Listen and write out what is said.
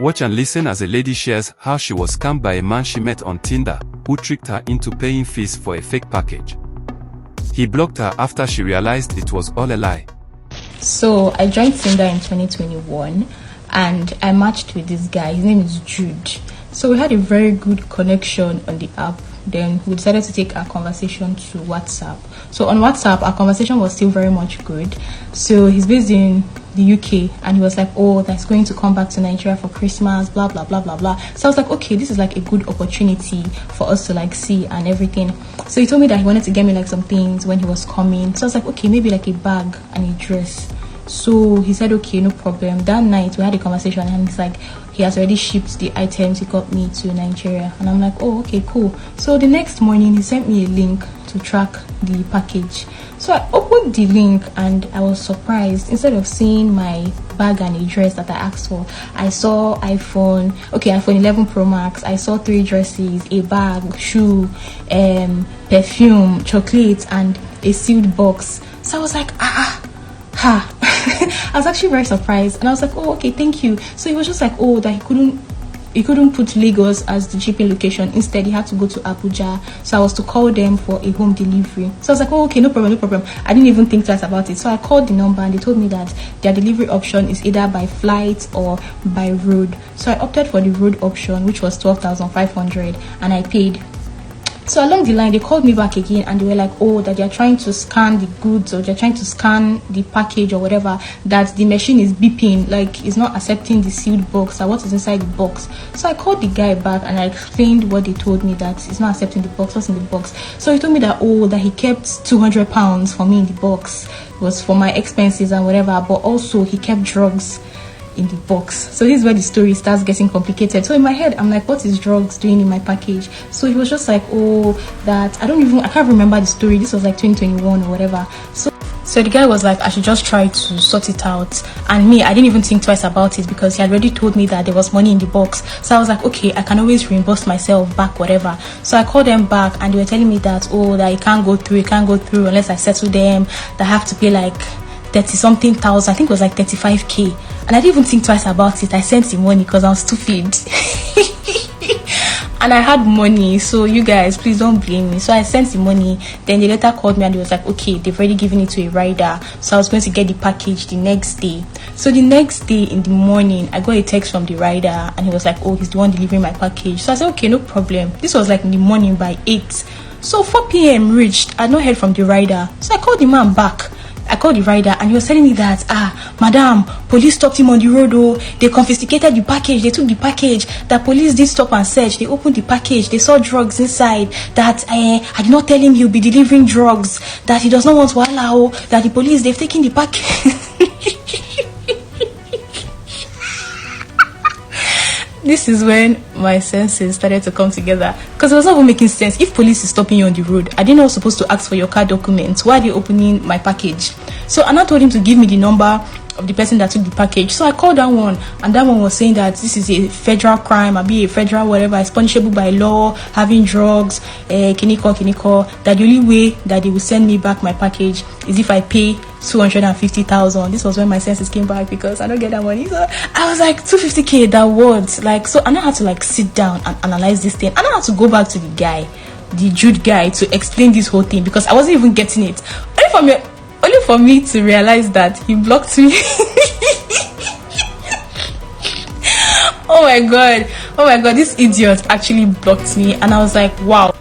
Watch and listen as a lady shares how she was scammed by a man she met on Tinder, who tricked her into paying fees for a fake package. He blocked her after she realized it was all a lie. So I joined Tinder in 2021 and I matched with this guy. His name is Jude. So we had a very good connection on the app. Then we decided to take our conversation to WhatsApp. So on WhatsApp, our conversation was still very much good. So he's based in the UK and he was like, oh, that's going to come back to Nigeria for Christmas, blah, blah, blah, blah, blah. So I was like, okay, this is like a good opportunity for us to like see and everything. So he told me that he wanted to get me like some things when he was coming. So I was like, okay, maybe like a bag and a dress. So he said, okay, no problem. That night we had a conversation and he's like, he has already shipped the items he got me to Nigeria. And I'm like, oh, okay, cool. So the next morning he sent me a link to track the package. So I opened the link and I was surprised. Instead of seeing my bag and a dress that I asked for, I saw iPhone 11 Pro Max. I saw 3 dresses, a bag, shoe, perfume, chocolates, and a sealed box. So I was like, I was actually very surprised and I was like, oh, okay, thank you. So he was just like, oh, that he couldn't put Lagos as the shipping location. Instead he had to go to Abuja. So I was to call them for a home delivery. So I was like, oh, okay, no problem. I didn't even think twice about it. So I called the number and they told me that their delivery option is either by flight or by road. So I opted for the road option, which was 12,500, and I paid. So along the line, they called me back again and they were like, oh, that they're trying to scan the goods or they're trying to scan the package or whatever, that the machine is beeping, like it's not accepting the sealed box or what is inside the box. So I called the guy back and I explained what they told me, that it's not accepting the box, what's in the box. So he told me that, oh, that he kept £200 for me in the box. It was for my expenses and whatever, but also he kept drugs in the box. So this is where the story starts getting complicated. So in my head I'm like, what is drugs doing in my package? So he was just like, oh, that I can't remember the story. This was like 2021 or whatever. So the guy was like, I should just try to sort it out. And me, I didn't even think twice about it because he had already told me that there was money in the box. So I was like, okay, I can always reimburse myself back, whatever. So I called them back and they were telling me that, oh, that it can't go through unless I settle them, that I have to pay like 30 something thousand. I think it was like 35k. And I didn't even think twice about it. I sent the money because I was stupid. And I had money, so you guys, please don't blame me. So I sent the money. Then they later called me and they was like, okay, they've already given it to a rider. So I was going to get the package the next day. So the next day in the morning, I got a text from the rider and he was like, oh, he's the one delivering my package. So I said, okay, no problem. This was like in the morning by 8. So 4 p.m. reached. I had not heard from the rider. So I called the man back. I called the rider and he was telling me that, madam, police stopped him on the road. Oh, they confiscated the package. They took the package. The police did stop and search. They opened the package. They saw drugs inside. That I did not tell him he'll be delivering drugs. That he does not want to allow. That the police, they've taken the package. This is when my senses started to come together because it was not even making sense. If police is stopping you on the road, I didn't know I was supposed to ask for your car documents. Why are they opening my package? So I told him to give me the number of the person that took the package. So I called that one and that one was saying that this is a federal crime, a federal whatever, it's punishable by law, having drugs, kiniko, that the only way that they will send me back my package is if I pay 250,000. This was when my senses came back because I don't get that money. So I was like, 250k, that words. Like, so I know how to like sit down and analyze this thing. I know how to go back to the guy, the Jude guy, to explain this whole thing because I wasn't even getting it. Only for me to realize that he blocked me. Oh my god, this idiot actually blocked me and I was like, wow.